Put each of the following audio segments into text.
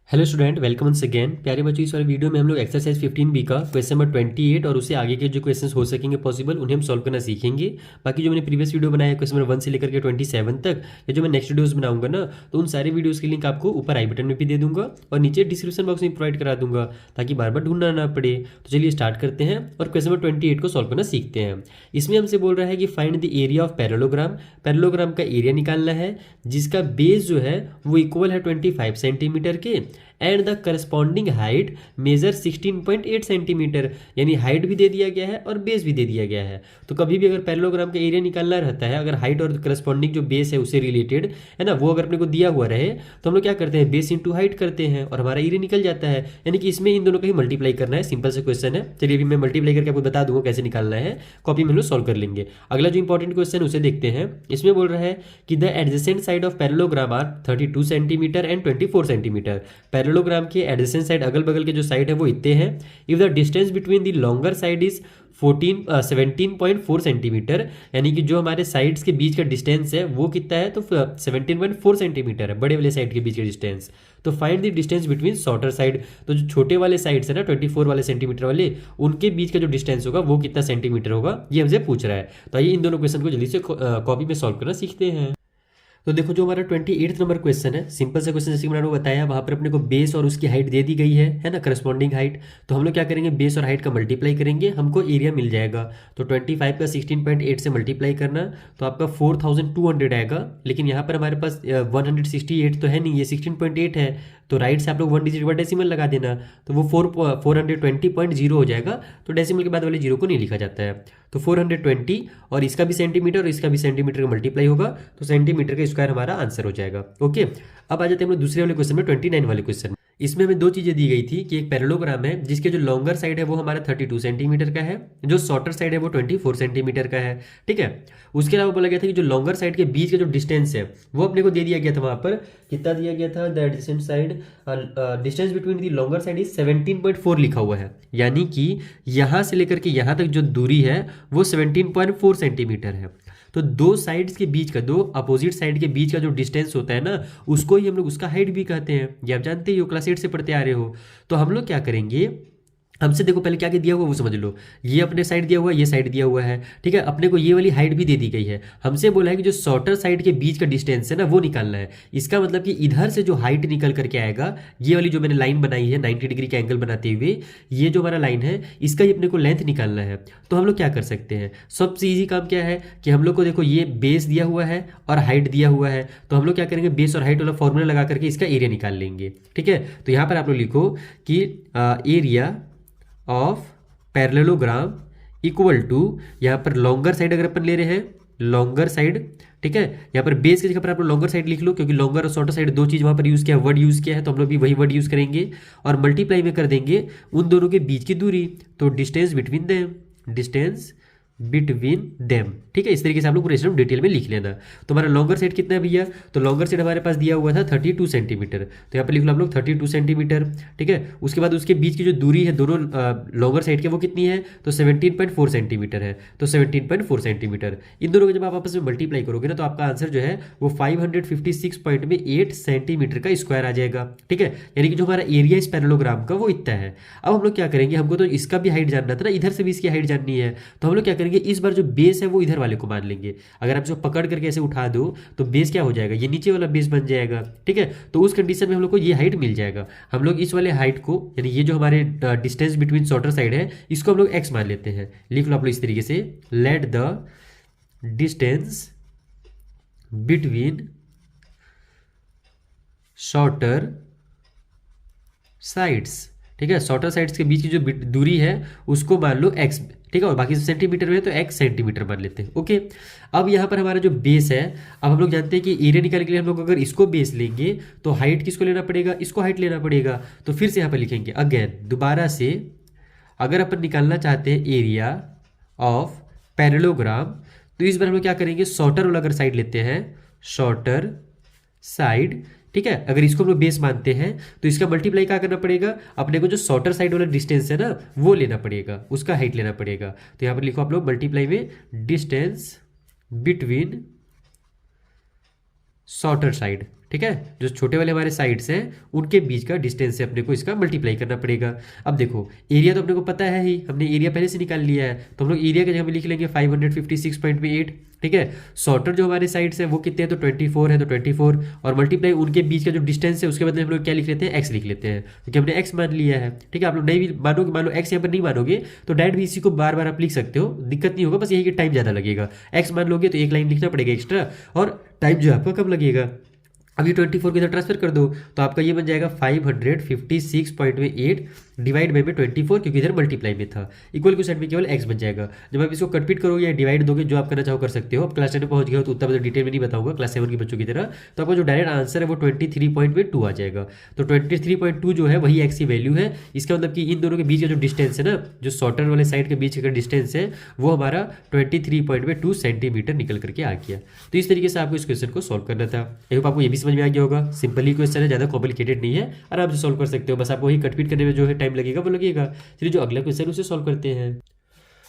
Hello student, welcome once again. प्यारे बच्चों, इस वाले वीडियो में हम लोग एक्सरसाइज 15B का क्वेश्चन नंबर 28 और उससे आगे के जो क्वेश्चंस हो सकेंगे पॉसिबल उन्हें हम सॉल्व करना सीखेंगे। बाकी जो मैंने प्रीवियस वीडियो बनाया है क्वेश्चन नंबर 1 से लेकर के 27 तक, या जो मैं नेक्स्ट वीडियोस बनाऊंगा ना, तो उन सारे वीडियोस की लिंक आपको ऊपर आई बटन में भी दे दूंगा और नीचे डिस्क्रिप्शन बॉक्स में प्रोवाइड करा दूंगा, ताकि बार बार ढूंढना ना पड़े। तो चलिए स्टार्ट करते हैं और क्वेश्चन नंबर 28 को सॉल्व करना सीखते हैं। इसमें हमसे बोल रहा है कि find the area of parallelogram. Parallelogram का एरिया निकालना है जिसका बेस जो है वो इक्वल है 25 सेंटीमीटर के and the corresponding height measure 16.8 centimetre. यानी हाइट भी दे दिया गया है और बेस भी दे दिया गया है। तो कभी भी अगर पैरेललोग्राम का एरिया निकालना रहता है, अगर हाइट और करस्पॉन्डिंग जो बेस है उससे रिलेटेड है ना, वो अगर अपने को दिया हुआ रहे तो हम लोग क्या करते हैं, बेस इंटू हाइट करते हैं और हमारा एरिया निकल जाता है। यानी कि इसमें इन दोनों का ही मल्टीप्लाई करना है। सिंपल से क्वेश्चन है। चलिए अभी मैं मल्टीप्लाई करके आपको बता दूंगा कैसे निकालना है। कॉपी में लोग सॉल्व कर लेंगे। अगला जो इंपॉर्टेंट क्वेश्चन उसे देखते हैं। इसमें बोल रहा है कि the adjacent side of parallelogram are 32 centimetre and 24 centimetre. Parallelogram के एडजेसेंट साइड, अगल बगल के जो साइड है वो इतने हैं। If the distance between the longer side is 17.4 centimetre, यानी कि जो हमारे साइड्स के बीच का डिस्टेंस है वो कितना है, तो 17.4 सेंटीमीटर है बड़े वाले साइड के बीच का डिस्टेंस। तो find the distance between shorter side. तो जो छोटे वाले साइड्स है ना 24 वाले सेंटीमीटर वाले, उनके बीच का जो डिस्टेंस होगा वो कितना सेंटीमीटर होगा, ये हमसे पूछ रहा है। तो आइए इन दोनों क्वेश्चन को जल्दी से कॉपी में सॉल्व करना सीखते हैं। तो देखो, जो हमारा 28 नंबर क्वेश्चन है, सिंपल सा क्वेश्चन जैसे कि मैंने बताया, वहाँ पर अपने को बेस और उसकी हाइट दे दी गई है ना, करस्पॉन्डिंग हाइट। तो हम लोग क्या करेंगे, बेस और हाइट का मल्टीप्लाई करेंगे, हमको एरिया मिल जाएगा। तो 25 का 16.8 से मल्टीप्लाई करना तो आपका 4200 आएगा। लेकिन यहाँ पर हमारे पास 168 तो है नहीं, ये 16.8 है। तो राइट से आप लोग 1 डिजिट बाद डेसिमल लगा देना, तो वो 420.0 हो जाएगा। तो डेसिमल के बाद वाले जीरो को नहीं लिखा जाता है। तो 420 और इसका भी सेंटीमीटर और इसका भी सेंटीमीटर का मल्टीप्लाई होगा, तो सेंटीमीटर का स्क्वायर हमारा आंसर हो जाएगा। ओके, अब आ जाते हैं हम लोग दूसरे वाले क्वेश्चन में, 29 वाले क्वेश्चन में। इसमें हमें दो चीजें दी गई थी कि एक पैरेललोग्राम है जिसके जो लॉन्गर साइड है वो हमारा 32 सेंटीमीटर का है, जो शॉर्टर साइड है वो 24 सेंटीमीटर का है। ठीक है, उसके अलावा बोला गया था कि जो लॉन्गर साइड के बीच का जो डिस्टेंस है वो अपने को दे दिया गया था। वहां पर कितना दिया गया था, the adjacent side distance between the longer side is 17.4 लिखा हुआ है। यानी कि यहां से लेकर के यहां तक जो दूरी है वो 17.4 सेंटीमीटर है। तो दो साइड्स के बीच का, दो अपोजिट साइड के बीच का जो डिस्टेंस होता है ना, उसको ही हम लोग उसका हाइट भी कहते हैं। ये आप जानते ही हो, क्लास 8 से पढ़ते आ रहे हो। तो हम लोग क्या करेंगे, हमसे देखो पहले क्या क्या दिया हुआ वो समझ लो। ये अपने साइड दिया हुआ है, ये साइड दिया हुआ है। ठीक है, अपने को ये वाली हाइट भी दे दी गई है। हमसे बोला है कि जो शॉर्टर साइड के बीच का डिस्टेंस है ना वो निकालना है। इसका मतलब कि इधर से जो हाइट निकल करके आएगा, ये वाली जो मैंने लाइन बनाई है 90 डिग्री का एंगल बनाते हुए, ये जो हमारा लाइन है इसका ही अपने को लेंथ निकालना है। तो हम लोग क्या कर सकते हैं, सबसे ईजी काम क्या है कि हम लोग को देखो ये बेस दिया हुआ है और हाइट दिया हुआ है। तो हम लोग क्या करेंगे, बेस और हाइट वाला फॉर्मूला लगा करके इसका एरिया निकाल लेंगे। ठीक है, तो यहाँ पर आप लोग लिखो कि area of parallelogram equal to, यहाँ पर लॉन्गर साइड अगर अपन ले रहे हैं, लॉन्गर साइड। ठीक है, यहाँ पर बेस की जगह पर आप लोग लॉन्गर साइड लिख लो, क्योंकि लॉन्गर और शॉर्टर साइड दो चीज वहां पर यूज किया, वर्ड यूज किया है, तो हम लोग भी वही वर्ड यूज करेंगे और मल्टीप्लाई में कर देंगे उन दोनों के बीच की दूरी। तो distance between them, distance between them. ठीक है, इस तरीके से आप लोग पूरे डिटेल में लिख लेना। तो हमारा लॉन्गर साइड कितना है भैया, तो लॉन्गर साइड हमारे पास दिया हुआ था 32 सेंटीमीटर। तो यहाँ पर लिख लो आप लोग 32 सेंटीमीटर। ठीक है, उसके बाद उसके बीच की जो दूरी है दोनों लॉन्गर साइड के वो कितनी है, तो 17.4 सेंटीमीटर है। तो 17.4 सेंटीमीटर, इन दोनों को जब आप आपस में मल्टीप्लाई करोगे ना तो आपका आंसर जो है वो 556.8 सेंटीमीटर का स्क्वायर आ जाएगा। ठीक है, यानी कि जो हमारा एरिया इस पैरेललोग्राम का वो इतना है। अब हम लोग क्या करेंगे, हमको तो इसका भी हाइट जानना था ना, इधर से भी इसकी हाइट जाननी है। तो हम लोग क्या करेंगे, इस बार जो बेस है वो इधर वाले को मान लेंगे। अगर आप जो पकड़ करके ऐसे उठा दो तो बेस क्या हो जाएगा, ये नीचे वाला बेस बन जाएगा। ठीक है, तो उस कंडीशन में हम लोग को ये हाइट मिल जाएगा। हम लोग इस वाले हाइट को, यानी ये जो हमारे डिस्टेंस बिटवीन शॉर्टर साइड है, इसको हम लोग एक्स मान लेते हैं। लिख लो आप लोग इस तरीके से, let the distance between shorter sides. ठीक है, शॉर्टर साइड्स के बीच की जो दूरी है उसको मान लो एक्स। ठीक है, और बाकी सेंटीमीटर में है तो एक्स सेंटीमीटर मान लेते हैं। ओके, अब यहाँ पर हमारा जो बेस है, अब हम लोग जानते हैं कि एरिया निकालने के लिए हम लोग अगर इसको बेस लेंगे तो हाइट किसको लेना पड़ेगा, इसको हाइट लेना पड़ेगा। तो फिर से यहाँ पर लिखेंगे अगेन दोबारा से, अगर अपन निकालना चाहते हैं एरिया ऑफ पैरेललोग्राम, तो इस बार हम लोग क्या करेंगे, शॉर्टर वाला अगर साइड लेते हैं, शॉर्टर साइड। ठीक है, अगर इसको हम लोग बेस मानते हैं तो इसका मल्टीप्लाई क्या करना पड़ेगा, अपने को जो शॉर्टर साइड वाला डिस्टेंस है ना वो लेना पड़ेगा, उसका हाइट लेना पड़ेगा। तो यहाँ पर लिखो आप लोग मल्टीप्लाई में डिस्टेंस बिटवीन शॉर्टर साइड। ठीक है, जो छोटे वाले हमारे साइड्स हैं उनके बीच का डिस्टेंस से अपने को इसका मल्टीप्लाई करना पड़ेगा। अब देखो एरिया तो अपने को पता है ही, हमने एरिया पहले से निकाल लिया है, तो हम लोग एरिया की जगह में लिख लेंगे 556.8। ठीक है, शॉर्टर जो हमारे साइड्स है वो कितने हैं, तो 24 है, तो 24 और मल्टीप्लाई उनके बीच का जो डिस्टेंस है उसके बदले हम लोग क्या लिख लेते हैं, एक्स लिख लेते हैं, क्योंकि हमने एक्स मान लिया है। ठीक है, आप लोग नहीं भी मानोगे, मान लो एक्स यहाँ पर नहीं मानोगे तो डायरेक्ट भी इसी को बार बार आप लिख सकते हो, दिक्कत नहीं होगा, बस यही कि टाइम ज़्यादा लगेगा। एक्स मान लोगे तो एक लाइन लिखना पड़ेगा एक्स्ट्रा और टाइम जो है आपका कम लगेगा। अब ये 24 को इधर ट्रांसफर कर दो तो आपका ये बन जाएगा 556.8 डिवाइड बाई में 24, क्योंकि इधर मल्टीप्लाई में था, इक्वल की साइड में केवल एक्स बन जाएगा। जब आप इसको कटपीट करोगे या डिवाइड दोगे, जो आप करना चाहो कर सकते हो। अब क्लास 10 में पहुंच गए हो तो उतना डिटेल में नहीं बताऊंगा, क्लास 7 के बच्चों की तरह। तो आपका जो डायरेक्ट आंसर है वो 23.2 आ जाएगा। तो 23.2 जो है वही एक्स की वैल्यू है। इसका मतलब कि इन दोनों के बीच का जो डिस्टेंस है ना, जो शॉर्टर वाले साइड के बीच का डिस्टेंस है वो हमारा 23.2 सेंटीमीटर निकल करके आ गया। तो इस तरीके से आपको इस क्वेश्चन को सॉल्व करना था। आई होप आपको ये भी समझ में आ गया होगा। सिंपली क्वेश्चन है, ज़्यादा कॉम्प्लिकेटेड नहीं है, आराम से सॉल्व कर सकते हो। बस आपको वही कटपीट करने में जो है टाइम लगेगा वो लगेगा। चलिए जो अगला क्वेश्चन उसे सॉल्व करते हैं।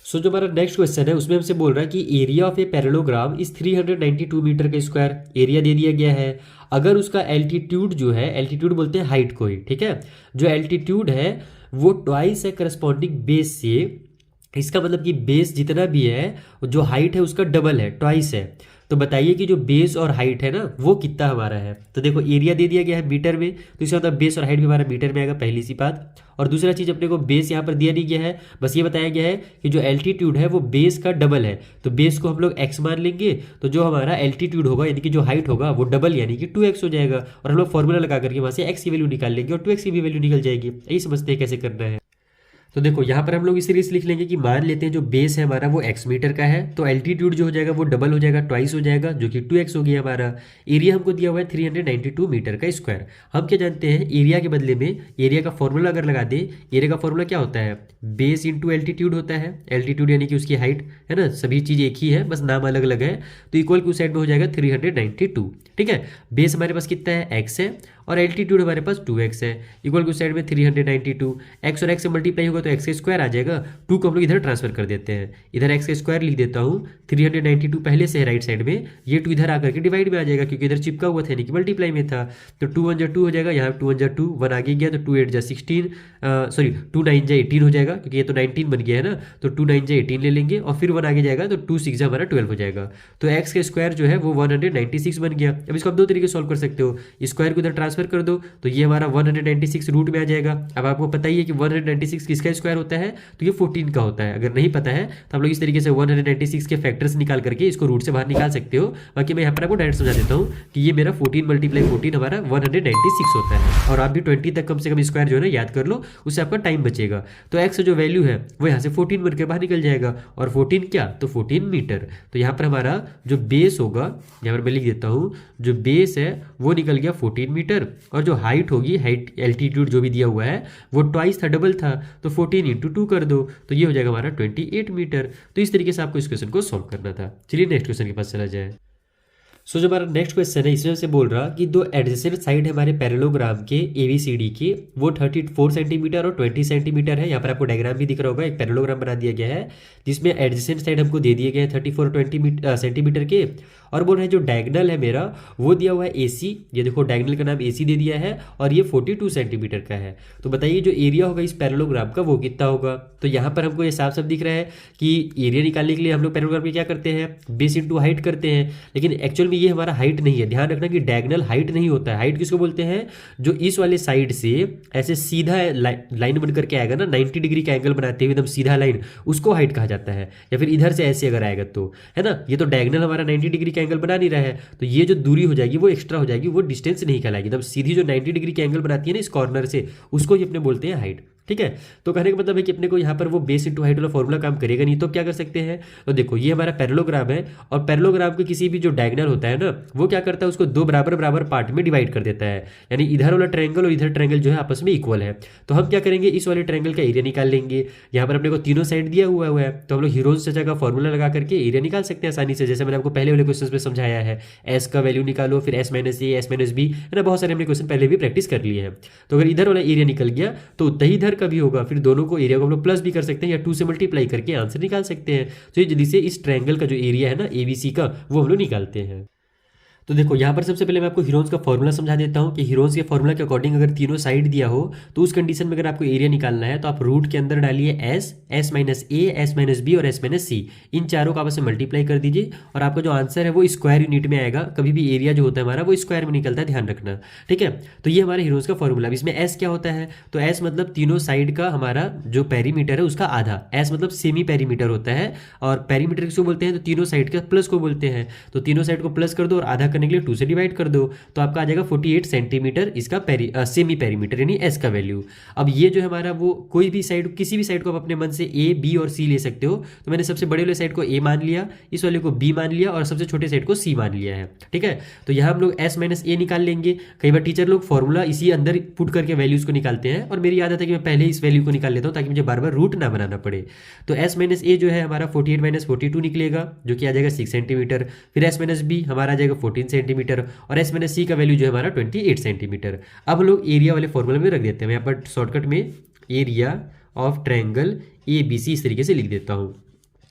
सो जो हमारा नेक्स्ट क्वेश्चन है उसमें हमसे बोल रहा है कि area of a parallelogram is 392 metre का स्क्वायर। एरिया दे दिया गया है, अगर उसका एल्टीट्यूड जो है, एल्टीट्यूड बोलते हैं हाइट को ही, ठीक है, जो एल्टीट्यूड है वो ट्वाइस है करस्पॉन्डिंग बेस से। इसका मतलब कि बेस जितना भी है जो हाइट है उसका डबल है, ट्वाइस है। तो बताइए कि जो बेस और हाइट है ना वो कितना हमारा है। तो देखो एरिया दे दिया गया है मीटर में, तो इसका मतलब बेस और हाइट भी हमारा मीटर में आएगा, पहली सी बात। और दूसरा चीज़ अपने को बेस यहाँ पर दिया नहीं गया है, बस ये बताया गया है कि जो एल्टीट्यूड है वो बेस का डबल है। तो बेस को हम लोग एक्स मान लेंगे, तो जो हमारा एल्टीट्यूड होगा यानी कि जो हाइट होगा वो डबल यानी कि 2x हो जाएगा। और हम लोग फॉर्मूला लगा करके वहाँ से एक्स की वैल्यू निकाल लेंगे और 2x की भी वैल्यू निकल जाएगी। यही समझते हैं कैसे करना है। तो देखो यहाँ पर हम लोग इस सीरीज लिख लेंगे कि मान लेते हैं जो बेस है हमारा वो x मीटर का है, तो एल्टीट्यूड जो हो जाएगा वो डबल हो जाएगा, ट्वाइस हो जाएगा, जो कि 2x हो गया हमारा। एरिया हमको दिया हुआ है 392 मीटर का स्क्वायर। हम क्या जानते हैं, एरिया के बदले में एरिया का फॉर्मूला अगर लगा दे, एरिया का फॉर्मूला क्या होता है, बेस इंटू एल्टीट्यूड होता है। एल्टीट्यूड यानी कि उसकी हाइट है ना, सभी चीज़ एक ही है, बस नाम अलग अलग है। तो इक्वल की साइड में हो जाएगा 392। ठीक है, बेस हमारे पास कितना है, x है, और एल्टीट्यूड हमारे पास 2x है। इक्वल की साइड में 392, x और x से मल्टीप्लाई होगा तो x का स्क्वायर आ जाएगा। 2 को हम लोग इधर ट्रांसफर कर देते हैं, इधर x का स्क्वायर लिख देता हूँ। 392 पहले से है राइट साइड में, ये 2 इधर आकर के डिवाइड में आ जाएगा क्योंकि इधर चिपका हुआ था यानी कि मल्टीप्लाई में था। तो 2 1 जा 2 हो जाएगा, यहाँ 2 1 जा 2, 1 आगे गया तो 2 8 जा 16, सॉरी 2 9 जा 18 हो जाएगा क्योंकि ये तो 19 बन गया है ना। तो 2 9 जा 18 ले लेंगे और फिर 1 आगे जाएगा तो 2 6 जा हमारा 12 हो जाएगा। तो x का स्क्वायर जो है वो 196 बन गया। अब इसको आप 2 तरीके से सॉल्व कर सकते हो, स्क्वायर को इधर ट्रांसफर कर दो तो ये हमारा 196 रूट में आ जाएगा। अब आपको पता ही है कि 196 किसका स्क्वायर होता है, तो ये 14 का होता है। अगर नहीं पता है तो आप लोग इस तरीके से 196 के फैक्टर्स निकाल करके इसको रूट से बाहर निकाल सकते हो। बाकी मैं यहाँ पर आपको डायरेक्ट समझा देता हूँ कि ये मेरा 14 मल्टीप्लाई 14 हमारा 196 होता है। और आप भी 20 तक कम से कम स्क्वायर जो है ना याद कर लो, उससे आपका टाइम बचेगा। तो एक्स जो वैल्यू है वो यहाँ से 14 बन के बाहर निकल जाएगा। और 14 क्या, तो 14 मीटर। तो यहाँ पर हमारा जो बेस होगा, यहाँ पर मैं लिख देता हूँ, जो बेस है वो निकल गया 14 मीटर, और जो हाइट होगी, हाइट एल्टीट्यूड जो भी दिया हुआ है वो ट्वाइस था, डबल था, तो 14 इंटू 2 कर दो तो ये हो जाएगा हमारा 28 मीटर। तो इस तरीके से आपको इस क्वेश्चन को सॉल्व करना था। चलिए नेक्स्ट क्वेश्चन के पास चला जाए। सो जो हमारा नेक्स्ट क्वेश्चन है इसमें से बोल रहा कि दो एडजेसेंट साइड है हमारे पैरेललोग्राम के ABCD के, वो 34 सेंटीमीटर और 20 सेंटीमीटर है। यहाँ पर आपको डायग्राम भी दिख रहा होगा, एक पैरेललोग्राम बना दिया गया है जिसमें एडजेसेंट साइड हमको दे दिए गए हैं 34 और 20 सेंटीमीटर के। और बोल रहे हैं जो डायगनल है मेरा वो दिया हुआ है AC, ये देखो डायगनल का नाम AC दे दिया है, और ये 42 सेंटीमीटर का है। तो बताइए जो एरिया होगा इस पैरेललोग्राम का वो कितना होगा। तो यहाँ पर हमको ये साफ साफ दिख रहा है कि एरिया निकालने के लिए हम लोग पैरेललोग्राम में क्या करते हैं, बेस इंटू हाइट करते हैं, लेकिन एक्चुअल में ये हमारा हाइट नहीं है। ध्यान रखना कि डायगनल हाइट नहीं होता है। हाइट किसको बोलते हैं, जो इस वाले साइड से ऐसे सीधा लाइन बन करके आएगा ना, 90 डिग्री का एंगल बनाते हुए एकदम सीधा लाइन, उसको हाइट कहा जाता है। या फिर इधर से ऐसे अगर आएगा तो, है ना, ये तो डायगनल हमारा 90 डिग्री का एंगल बना नहीं रहा है, तो ये जो दूरी हो जाएगी वो एक्स्ट्रा हो जाएगी, वो डिस्टेंस नहीं कहलाएगी। एकदम सीधी जो 90 डिग्री के एंगल बनाती है ना इस कॉर्नर से, उसको ही अपने बोलते हैं हाइट। ठीक है, तो कहने का मतलब है कि अपने को यहाँ पर वो बेस इंटू हाइट वाला फॉर्मूला काम करेगा नहीं। तो क्या कर सकते हैं, तो देखो ये हमारा पैरेललोग्राम है, और पैरेललोग्राम के किसी भी जो डायगनल होता है ना वो क्या करता है, उसको 2 बराबर बराबर पार्ट में डिवाइड कर देता है। यानी इधर वाला ट्रायंगल और इधर ट्रायंगल जो है आपस में इक्वल है। तो हम क्या करेंगे, इस वाले ट्रायंगल का एरिया निकाल लेंगे। यहाँ पर अपने को तीनों साइड दिया हुआ है, तो हम लोग हीरोज चाचा का फॉर्मूला लगा करके एरिया निकाल सकते हैं आसानी से, जैसे मैंने आपको पहले वाले क्वेश्चन में समझाया है। एस का वैल्यू निकालो, फिर S minus A, S minus B, है ना, बहुत सारे हमने क्वेश्चन पहले भी प्रैक्टिस कर लिए हैं। तो अगर इधर वाला एरिया निकल गया तो उतना ही इधर का भी होगा, फिर दोनों को एरिया को हम लोग प्लस भी कर सकते हैं या 2 से मल्टीप्लाई करके आंसर निकाल सकते हैं। तो ये जल्दी से इस ट्रायंगल का जो एरिया है ना ABC का वो हम लोग निकालते हैं। तो देखो यहाँ पर सबसे पहले मैं आपको हीरोन्स का फॉर्मूला समझा देता हूँ कि हीरोन्स के फॉर्मूला के अकॉर्डिंग अगर तीनों साइड दिया हो तो उस कंडीशन में अगर आपको एरिया निकालना है तो आप रूट के अंदर डालिए एस, एस माइनस ए, एस माइनस बी और एस माइनस सी, इन चारों को आपस में मल्टीप्लाई कर दीजिए और आपका जो आंसर है वो स्क्वायर यूनिट में आएगा। कभी भी एरिया जो होता है हमारा वो स्क्वायर में निकलता है, ध्यान रखना, ठीक है। तो ये हमारे हीरोन्स का फॉर्मूला। इसमें एस क्या होता है, तो एस मतलब तीनों साइड का हमारा जो पेरीमीटर है उसका आधा, एस मतलब सेमी पेरीमीटर होता है। और पेरीमीटर किसको बोलते हैं, तो तीनों साइड का प्लस को बोलते हैं। तो तीनों साइड को प्लस कर दो और आधा करने के लिए 2 से डिवाइड कर दो, तो आपका आ जाएगा 48 सेंटीमीटर इसका सेमी पेरीमीटर यानी एस का वैल्यू। अब ये जो है हमारा वो कोई भी साइड, किसी भी साइड को आप अपने मन से ए, बी और सी ले सकते हो। तो मैंने सबसे बड़े वाले साइड को ए मान लिया, इस वाले को बी मान लिया और सबसे छोटे साइड को सी मान लिया है, ठीक है। तो यहाँ हम लोग एस माइनस ए निकाल लेंगे। कई बार टीचर लोग फॉर्मूला इसी अंदर पुट करके वैल्यूज को निकालते हैं और मेरी आदत है कि मैं पहले इस वैल्यू को निकाल लेता हूँ ताकि मुझे बार बार रूट ना बनाना पड़े। तो एस माइनस ए जो है हमारा 48 माइनस 42 निकलेगा जो कि आ जाएगा 6 सेंटीमीटर। फिर एस माइनस बी हमारा आ जाएगा 14 सेंटीमीटर और एस माइनस सी का वैल्यू जो है हमारा 28 सेंटीमीटर। अब हम लोग एरिया वाले फॉर्मूला में रख देते हैं। मैं यहाँ पर शॉर्टकट में area of triangle A B C इस तरीके से लिख देता हूँ।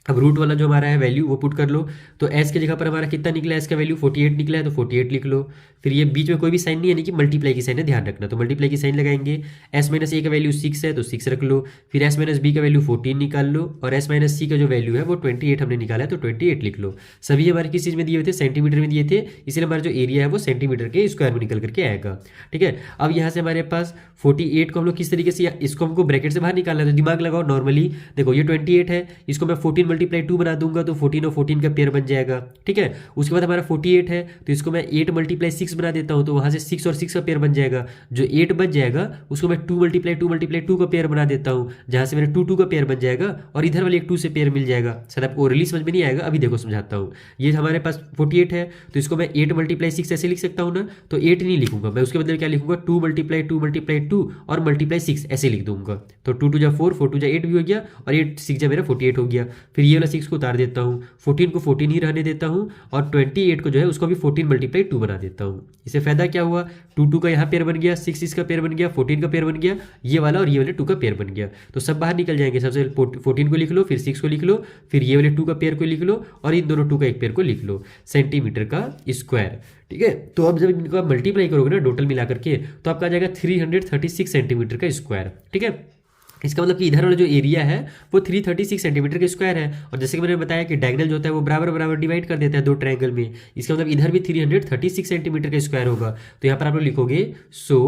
अब रूट वाला जो हमारा है वैल्यू वो पुट कर लो। तो एस की जगह पर हमारा कितना निकला है, एस का वैल्यू 48 निकला है तो 48 लिख लो। फिर ये बीच में कोई भी साइन नहीं है, यानी कि मल्टीप्लाई की साइन है, ध्यान रखना। तो मल्टीप्लाई की साइन लगाएंगे। एस माइनस ए का वैल्यू 6 है तो 6 रख लो। फिर एस माइनस बी का वैल्यू 14 निकाल लो और एस माइनस सी का जो वैल्यू है वो 28 हमने निकाला है तो 28 लिख लो। सभी हमारे किस चीज़ में दिए हुए थे, सेंटीमीटर में दिए थे, इसलिए हमारा जो एरिया है वो सेंटीमीटर के स्क्वायर में निकल करके आएगा, ठीक है। अब यहाँ से हमारे पास 48 को हम लोग किस तरीके से, इसको हमको ब्रैकेट से बाहर निकालना है तो दिमाग लगाओ। नॉर्मली देखो ये 28 है, इसको मैं 14 मल्टीप्लाई 2 बना दूंगा तो 14 और 14 का पेयर बन जाएगा, ठीक है। उसके बाद हमारा 48 है तो इसको मैं 8 मल्टीप्लाई 6 बना देता हूँ तो वहाँ से 6 और 6 का पेयर बन जाएगा। जो 8 बच जाएगा उसको मैं 2 मल्टीप्लाई 2 मल्टीप्लाई 2 का पेयर बना देता हूँ, जहाँ से मेरे 2 2 का पेयर बन जाएगा और इधर वाले एक 2 से पेयर मिल जाएगा। शायद आपको ओरली समझ में नहीं आएगा, अभी देखो समझाता हूँ। ये हमारे पास 48 है तो इसको मैं 8 मल्टीप्लाई 6 ऐसे लिख सकता हूँ ना, तो 8 नहीं लिखूंगा मैं, उसके बदले क्या लिखूंगा 2 मल्टीप्लाई 2 मल्टीप्लाई 2 और मल्टीप्लाई 6 ऐसे लिख दूंगा। तो 2 2 जा 4, 4 2 जा 8 भी हो गया और 8 6 जा मेरा 48 हो गया। फिर ये वाला 6 को उतार देता हूँ, 14 को 14 ही रहने देता हूँ और 28 को जो है उसको भी 14 मल्टीप्लाई 2 बना देता हूँ। इससे फायदा क्या हुआ, 2 2 का यहाँ पेयर बन गया, 6 6 का पेयर बन गया, 14 का पेयर बन गया, ये वाला और ये वाले 2 का पेयर बन गया। तो सब बाहर निकल जाएंगे। सबसे 14 को लिख लो, फिर 6 को लिख लो, फिर ये वाले 2 का पेयर को लिख लो और इन दोनों 2 का एक पेयर को लिख लो, सेंटीमीटर का स्क्वायर, ठीक है। तो अब जब इनको आप मल्टीप्लाई करोगे ना टोटल मिला करके तो आपका आ जाएगा 336 सेंटीमीटर का स्क्वायर, ठीक है। इसका मतलब कि इधर वाला जो एरिया है वो 336 सेंटीमीटर का स्क्वायर है। और जैसे कि मैंने बताया कि डायगोनल जो होता है वो बराबर बराबर डिवाइड कर देता है दो ट्रायंगल में, इसका मतलब इधर भी 336 सेंटीमीटर का स्क्वायर होगा। तो यहाँ पर आप लोग लिखोगे so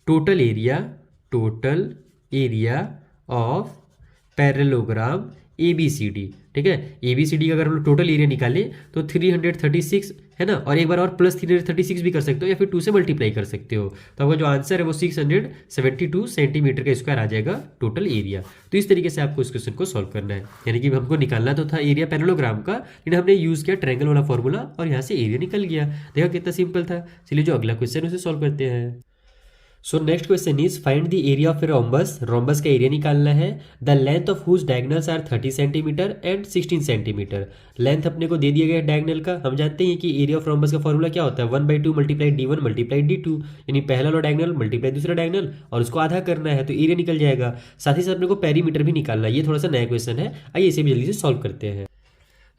total area of parallelogram ABCD, ठीक है। ABCD का अगर हम लोग टोटल एरिया निकालें तो 336 है ना, और एक बार और प्लस 336 भी कर सकते हो या फिर 2 से मल्टीप्लाई कर सकते हो। तो आपका जो आंसर है वो 672 सेंटीमीटर का स्क्वायर आ जाएगा टोटल एरिया। तो इस तरीके से आपको इस क्वेश्चन को सॉल्व करना है, यानी कि हमको निकालना तो था एरिया पैरेललोग्राम का, लेकिन हमने यूज किया ट्रायंगल वाला फॉर्मूला और यहाँ से एरिया निकल गया। देखा कितना सिंपल था। चलिए जो अगला क्वेश्चन उसे सॉल्व करते हैं। So next question is find the area of a rhombus. Rhombus का एरिया निकालना है। The length of whose diagonals are 30 centimetre and 16 centimetre. Length अपने को दे दिया गया है डायगोनल का। हम जानते हैं कि एरिया ऑफ रोम्बस का फॉर्मूला क्या होता है, 1/2 मल्टीप्लाई D1 मल्टीप्लाई D2, यानी पहला वाला डायगोनल मल्टीप्लाई दूसरा डायगोनल और उसको आधा करना है तो एरिया निकल जाएगा। साथ ही साथ अपने को पेरीमीटर भी निकालना है। ये थोड़ा सा नया क्वेश्चन है, आइए इसे भी जल्दी से सॉल्व करते हैं।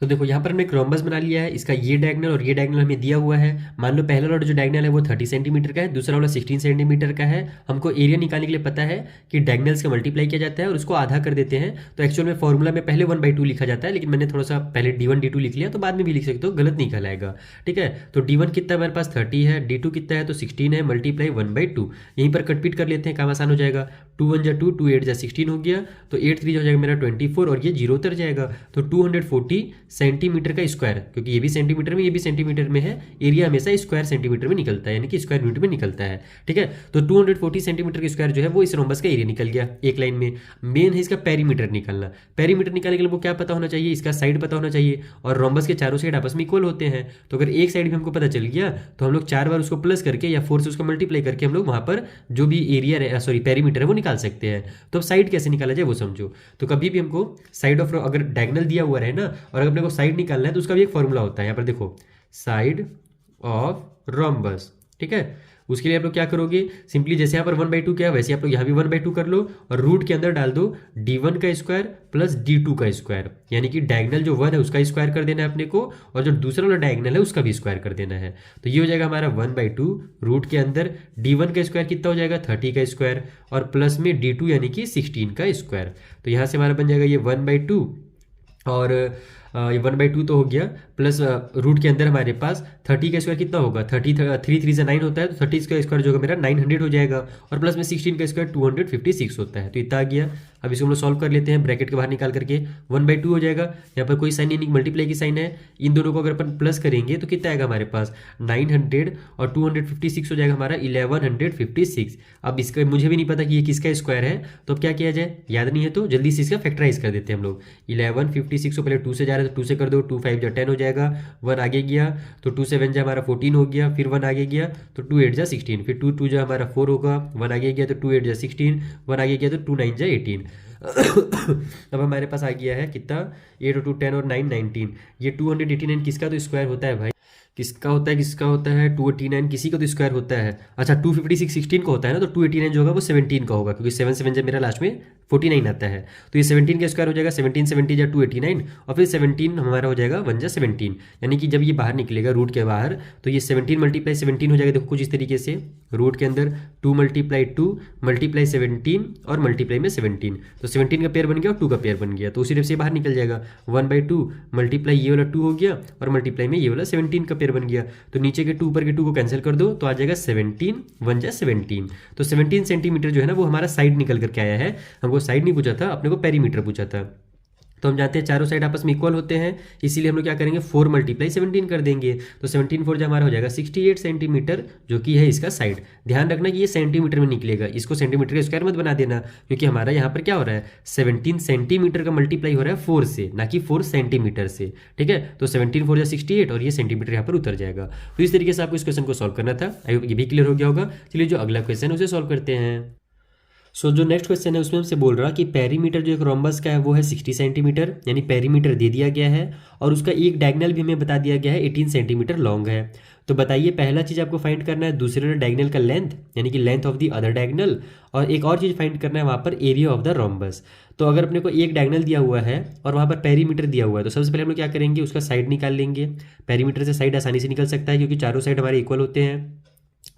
तो देखो यहाँ पर हमने एक रोम्बस बना लिया है। इसका ये डायगोनल और ये डायगोनल हमें दिया हुआ है। मान लो पहला वाला जो डायगोनल है वो 30 सेंटीमीटर का है, दूसरा वाला 16 सेंटीमीटर का है। हमको एरिया निकालने के लिए पता है कि डायगोनल्स का मल्टीप्लाई किया जाता है और उसको आधा कर देते हैं। तो एक्चुअल में फॉर्मूला में पहले 1/2 लिखा जाता है, लेकिन मैंने थोड़ा सा पहले D1 D2 लिख लिया, तो बाद में भी लिख सकते हो, गलत नहीं कहलाएगा, ठीक है। तो D1 कितना हमारे पास 30 है, D2 कितना है तो 16 है, मल्टीप्लाई 1/2। यहीं पर कटपीट कर लेते हैं, काम आसान हो जाएगा। 2 1 जा 2, 2 8 जा 16 हो गया, तो 8 3 हो जाएगा मेरा 24 और ये 0 उतर जाएगा। तो 240 सेंटीमीटर का स्क्वायर, क्योंकि ये भी सेंटीमीटर में ये भी सेंटीमीटर में है, एरिया हमेशा स्क्वायर सेंटीमीटर में निकलता है, यानी कि स्क्वायर यूनिट में निकलता है, ठीक है। तो 240 सेंटीमीटर का स्क्वायर जो है वो इस रोम्बस का एरिया निकल गया एक लाइन में। मेन है इसका पेरीमीटर निकालना। पेरीमीटर निकालने के लिए वो क्या पता होना चाहिए, इसका साइड पता होना चाहिए, और रोम्बस के चारों साइड आपस में इक्वल होते हैं। तो अगर एक साइड भी हमको पता चल गया तो हम लोग 4 बार उसको प्लस करके या 4 से उसको मल्टीप्लाई करके हम लोग वहां पर जो भी एरिया पेरीमीटर है वो निकाल सकते हैं। तो अब साइड कैसे निकाला जाए वो समझो। तो कभी भी हमको साइड ऑफ, अगर डायगोनल दिया हुआ है ना और अगर अपने को साइड निकालना है तो उसका भी एक फॉर्मूला होता है। यहाँ पर देखो साइड ऑफ रोम्बस, ठीक है। उसके लिए आप लोग क्या करोगे, सिंपली जैसे यहाँ पर 1/2 क्या है वैसे आप लोग यहाँ भी 1/2 कर लो और रूट के अंदर डाल दो d1 का स्क्वायर प्लस d2 का स्क्वायर, यानी कि डायगनल जो 1 है उसका स्क्वायर कर देना है अपने को और जो दूसरा वाला डायगनल है उसका भी स्क्वायर कर देना है। तो ये हो जाएगा हमारा 1/2 रूट के अंदर d1 का स्क्वायर कितना हो जाएगा 30 का स्क्वायर और प्लस में d2 यानी कि 16 का स्क्वायर। तो यहाँ से हमारा बन जाएगा ये 1/2 और ये 1/2 तो हो गया प्लस रूट के अंदर हमारे पास 30 का स्क्वायर कितना होगा 3 3 से 9 होता है तो 30 का स्क्वायर जो होगा मेरा 900 हो जाएगा और प्लस में 16 का स्क्वायर 256 होता है। तो इतना आ गया। अब इसको हम लोग सॉल्व कर लेते हैं ब्रैकेट के बाहर निकाल करके 1/2 हो जाएगा। यहाँ पर कोई साइन नहीं मल्टीप्लाई की साइन है, इन दोनों को अगर अपन प्लस करेंगे तो कितना आएगा हमारे पास 900 और 256 हो जाएगा हमारा 1156। अब इसका मुझे भी नहीं पता कि ये किसका स्क्वायर है तो अब क्या किया जाए, याद नहीं है तो जल्दी से इसका फैक्टराइज कर देते हैं हम लोग। 1156 को पहले 2 से जा रहा है तो 2 से कर दो, 2 5 जा 10 हो जाएगा, 1 आगे गया तो 2 7 जा हमारा 14 हो गया, फिर 1 आगे गया तो 2 8 जा 16, फिर 2 2 जा हमारा 4 होगा, 1 आगे गया तो 2 8 जा 16, 1 आगे गया तो 2 9 जा 18। अब हमारे पास आ गया है कितना 8 और 2 10 और 9 19। ये 289 किसका तो स्क्वायर होता है भाई, किसका होता है 289 किसी का तो स्क्वायर होता है। अच्छा 256 16 का होता है ना, तो 289 जो होगा वो 17 का होगा क्योंकि 7 7 जब मेरा लास्ट में 49 आता है तो ये 17 का स्क्वायर हो जाएगा। 17 70 जा 289 और फिर 17 हमारा हो जाएगा 1 जा 17, यानी कि जब ये बाहर निकलेगा रूट के बाहर तो ये 17 मल्टीप्लाई 17 हो जाएगा। देखो कुछ इस तरीके से रूट के अंदर 2 मल्टीप्लाई 2 मल्टीप्लाई 17 और मल्टीप्लाई में 17, तो 17 का पेयर बन गया और 2 का पेयर बन गया तो उसी तरफ से बाहर निकल जाएगा 1/2 मल्टीप्लाई ये वाला 2 हो गया और मल्टीप्लाई में ये वाला 17 का पेयर बन गया। तो नीचे के 2 ऊपर के 2 को कैंसिल कर दो तो आ जाएगा 17 1 जा 17। तो 17 सेंटीमीटर जो है ना वो हमारा साइड निकल करके आया है, हमको साइड नहीं पूछा था, अपने को पेरीमीटर पूछा था। तो हम जानते हैं चारों साइड आपस में इक्वल होते हैं, इसीलिए हम लोग क्या करेंगे 4 मल्टीप्लाई 17 कर देंगे तो 17 4 जो हमारा हो जाएगा 68 सेंटीमीटर जो कि है इसका साइड। ध्यान रखना कि ये सेंटीमीटर में निकलेगा, इसको सेंटीमीटर का स्क्वायर मत बना देना क्योंकि हमारा यहाँ पर क्या हो रहा है 17 सेंटीमीटर का मल्टीप्लाई हो रहा है 4 से, ना कि 4 सेंटीमीटर से। ठीक है, तो 17 4 जा 68 और ये सेंटीमीटर यहाँ पर उतर जाएगा। तो इस तरीके से आपको इस क्वेश्चन को सॉल्व करना था। आई होप ये भी क्लियर हो गया होगा। चलिए जो अगला क्वेश्चन है उसे सॉल्व करते हैं। जो नेक्स्ट क्वेश्चन है उसमें हमसे बोल रहा कि पेरीमीटर जो एक रोम्बस का है वो है 60 सेंटीमीटर, यानी पेरीमीटर दे दिया गया है और उसका एक डायगनल भी हमें बता दिया गया है 18 सेंटीमीटर लॉन्ग है। तो बताइए पहला चीज़ आपको फाइंड करना है दूसरे डायगनल का लेंथ, यानी कि length of the other diagonal, और एक और चीज़ फाइंड करना है वहाँ पर एरिया ऑफ द रोम्बस। तो अगर अपने को एक डायगनल दिया हुआ है और वहाँ पर पेरीमीटर दिया हुआ है तो सबसे पहले हम लोग क्या करेंगे उसका साइड निकाल लेंगे। पेरीमीटर से साइड आसानी से निकल सकता है क्योंकि चारों साइड हमारे इक्वल होते हैं,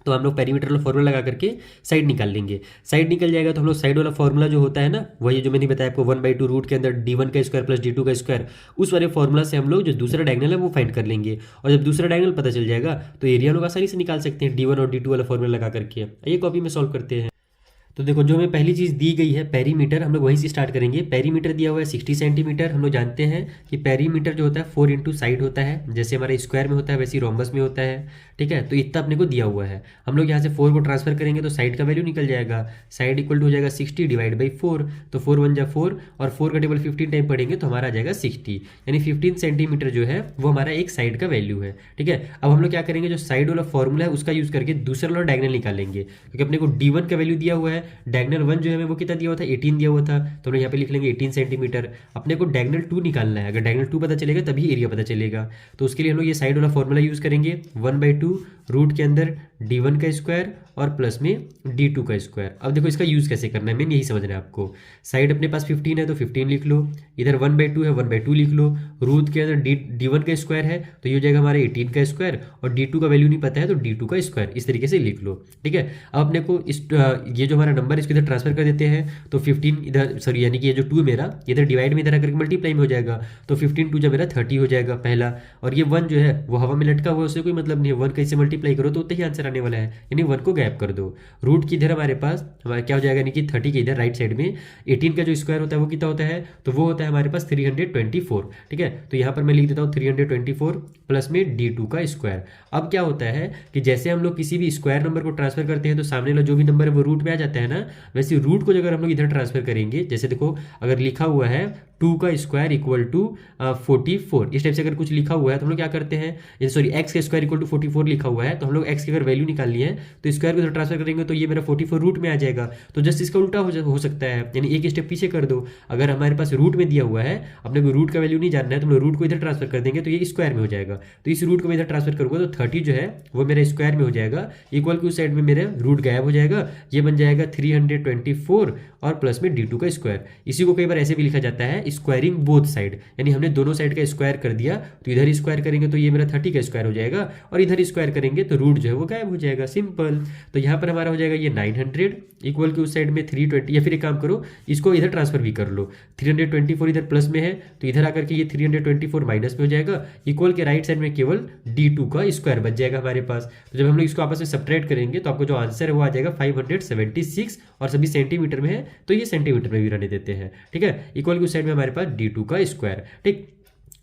तो हम लोग पेरीमीटर वाला फॉर्मूला लगा करके साइड निकाल लेंगे। साइड निकल जाएगा तो हम लोग साइड वाला फॉर्मूला जो होता है ना वही जो मैंने बताया आपको 1/2 रूट के अंदर d1 का स्क्वायर प्लस d2 का स्क्वायर, उस वाले फॉर्मूला से हम लोग जो दूसरा डायगनल है वो फाइंड कर लेंगे और जब दूसरा डायगनल पता चल जाएगा तो एरिया लोग आसानी से निकाल सकते हैं d1 और d2 वाला फॉर्मूला लगा करके। ये कॉपी में सॉल्व करते हैं। तो देखो जो हमें पहली चीज़ दी गई है पेरीमीटर, हम लोग वहीं से स्टार्ट करेंगे। पेरीमीटर दिया हुआ है 60 सेंटीमीटर। हम लोग जानते हैं कि पेरीमीटर जो होता है 4 इंटू साइड होता है, जैसे हमारे स्क्वायर में होता है वैसे रोम्बस में होता है। ठीक है, तो इतना अपने को दिया हुआ है। हम लोग यहाँ से 4 को ट्रांसफर करेंगे तो साइड का वैल्यू निकल जाएगा, साइड इक्वल टू हो जाएगा 60 डिवाइड बाई 4, तो 4 1 जा 4 और 4 का टेबल 15 टाइम पढ़ेंगे तो हमारा आ जाएगा 60, यानी 15 सेंटीमीटर जो है वो हमारा एक साइड का वैल्यू है। ठीक है, अब हम लोग क्या करेंगे जो साइड वाला फॉर्मूला है उसका यूज़ करके दूसरा वाला डायगनल निकालेंगे क्योंकि अपने को d1 का वैल्यू दिया हुआ है, डायगनल 1 जो है हमें वो कितना दिया हुआ था 18 दिया हुआ था, तो हम लोग यहाँ पे लिख लेंगे 18 सेंटीमीटर। अपने को डायगनल 2 निकालना है, अगर डायगनल 2 पता चलेगा तभी एरिया पता चलेगा। तो उसके लिए हम लोग ये साइड वाला फॉर्मूला यूज़ करेंगे 1/2 रूट के अंदर d1 का स्क्वायर और प्लस में d2 का स्क्वायर। अब देखो इसका यूज़ कैसे करना है मेन यही समझना है आपको। साइड अपने पास 15 है तो 15 लिख लो, इधर 1/2 है 1/2 लिख लो, रूट के अंदर d1 का स्क्वायर है तो ये हो जाएगा हमारा 18 का स्क्वायर और d2 का वैल्यू नहीं पता है तो d2 का स्क्वायर, इस तरीके से लिख लो। ठीक है, अब अपने को इस ये जो हमारा नंबर इसको इधर ट्रांसफर कर देते हैं तो 15 इधर सॉरी यानी कि ये जो 2 मेरा इधर डिवाइड में इधर आकर मल्टीप्लाई में हो जाएगा तो 15 2 जब मेरा 30 हो जाएगा पहला, और ये 1 जो है वो हवा में लटका हुआ उससे कोई मतलब नहीं है, 1 कैसे मल्टीप्लाई करो तो उतना ही आंसर आने वाला है, यानी 1 को गैप कर दो। रूट की इधर हमारे पास हमारा क्या हो जाएगा यानी कि 30 के इधर राइट साइड में 18 का जो स्क्वायर होता है वो कितना होता है तो वो होता है हमारे पास 324। ठीक है, तो यहाँ पर मैं लिख देता हूँ 324 प्लस में d2 का स्क्वायर। अब क्या होता है कि जैसे हम लोग किसी भी स्क्वायर नंबर को ट्रांसफर करते हैं तो सामने वाला जो भी नंबर है वो रूट में आ जाता है ना, वैसे रूट को अगर हम लोग इधर ट्रांसफर करेंगे, जैसे देखो अगर लिखा हुआ है 2 का स्क्वायर इक्वल टू 44। इस टाइप से अगर कुछ लिखा हुआ है तो हम लोग क्या करते हैं, सॉरी एक्स का स्क्वायर इक्वल टू 44 लिखा हुआ है तो हम लोग एक्स की अगर वैल्यू निकालनी है तो स्क्वायर को ट्रांसफर करेंगे तो ये मेरा 44 रूट में आ जाएगा। तो जस्ट इसका उल्टा हो सकता है, यानी एक स्टेप पीछे कर दो। अगर हमारे पास रूट में दिया हुआ है, अपने को रूट का वैल्यू नहीं जानना है, तो हम लोग रूट को इधर ट्रांसफर कर देंगे तो ये स्क्वायर में हो जाएगा। तो इस रूट को मैं इधर ट्रांसफर करूंगा तो 30 जो है वो मेरा स्क्वायर में हो जाएगा, इक्वल की उस साइड में मेरा रूट गायब हो जाएगा, ये बन जाएगा 324 और प्लस में d2 का स्क्वायर। इसी को कई बार ऐसे भी लिखा जाता है स्क्वायरिंग बोथ साइड, यानी हमने दोनों साइड का स्क्वायर कर दिया तो इधर स्क्वायर करेंगे तो ये मेरा 30 का स्क्वायर हो जाएगा और इधर स्क्वायर करेंगे तो रूट जो है वो गायब हो जाएगा, सिंपल। तो यहाँ पर हमारा हो जाएगा ये 900 इक्वल की उस साइड में 320, या फिर एक काम करो इसको इधर ट्रांसफर भी कर लो, 324 इधर प्लस में है तो इधर आकर के ये 324 माइनस में हो जाएगा, इक्वल के राइट साइड में केवल d2 का स्क्वायर बच जाएगा हमारे पास। तो जब हम लोग इसको आपस में सब्ट्रैक्ट करेंगे तो आपको जो आंसर है वो आ जाएगा 576 और सभी सेंटीमीटर में है तो ये सेंटीमीटर में भी रहने देते हैं, ठीक है। इक्वल की उस साइड में हमारे पास d2 का स्क्वायर, ठीक।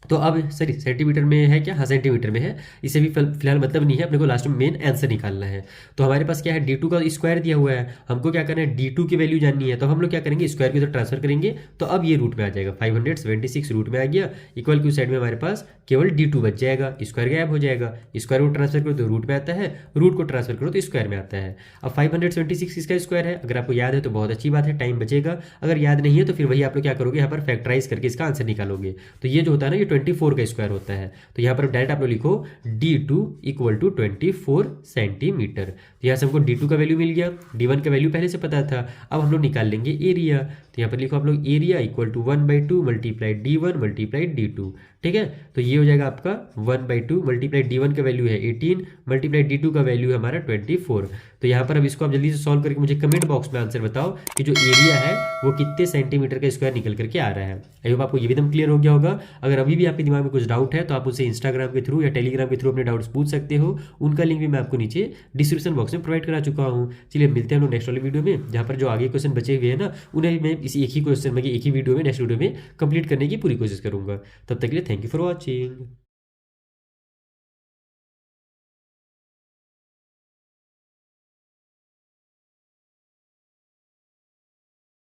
तो अब सॉरी सेंटीमीटर में है क्या, हाँ सेंटीमीटर में है, इसे भी फिलहाल मतलब नहीं है, अपने को लास्ट में मेन आंसर निकालना है। तो हमारे पास क्या है, d2 का स्क्वायर दिया हुआ है, हमको क्या करना है d2 की वैल्यू जाननी है, तो हम लोग क्या करेंगे स्क्वायर की तरफ ट्रांसफर करेंगे तो अब ये रूट में आ जाएगा, 576 रूट में आ गया, इक्वल की साइड में हमारे पास केवल d2 बच जाएगा, स्क्वायर गायब हो जाएगा, स्क्वायर को ट्रांसफर करो तो रूट में आता है, रूट को ट्रांसफर करो तो स्क्वायर में आता है। अब 576 इसका स्क्वायर है, अगर आपको याद है तो बहुत अच्छी बात है, टाइम बचेगा, अगर याद नहीं है तो फिर वही आप लोग क्या करोगे, यहाँ पर फैक्टराइज करके इसका आंसर निकालोगे। तो ये जो होता है ना ये 24 का स्क्वायर होता है, तो यहाँ पर डायरेक्ट आप लोग लिखो d2 इक्वल टू 24 सेंटीमीटर। तो यहाँ से हमको d2 का वैल्यू मिल गया, d1 का वैल्यू पहले से पता था, अब हम लोग निकाल लेंगे एरिया। तो यहाँ पर लिखो आप लोग area equal to 1/2 multiply d1 multiply d2, ठीक है। तो ये हो जाएगा आपका 1/2 मल्टीप्लाई d1 का वैल्यू है 18 मल्टीप्लाई d2 का वैल्यू है हमारा 24। तो यहाँ पर अब इसको आप जल्दी से सॉल्व करके मुझे कमेंट बॉक्स में आंसर बताओ कि जो एरिया है वो कितने सेंटीमीटर का स्क्वायर निकल करके आ रहा है। आई होप आपको ये भी एकदम क्लियर हो गया होगा। अगर अभी भी आपके दिमाग में कुछ डाउट है तो आप उसे इंस्टाग्राम के थ्रू या टेलीग्राम के थ्रू अपने डाउट्स पूछ सकते हो, उनका लिंक भी मैं आपको नीचे डिस्क्रिप्शन बॉक्स में प्रोवाइड करा चुका हूँ। चलिए मिलते हैं हम लोग नेक्स्ट वाले वीडियो में, जहाँ पर जो आगे क्वेश्चन बचे हुए हैं ना उन्हें मैं इसी एक ही क्वेश्चन में एक ही वीडियो में नेक्स्ट वीडियो में कंप्लीट करने की पूरी कोशिश करूँगा। तब तक के लिए थैंक यू फॉर वॉचिंग।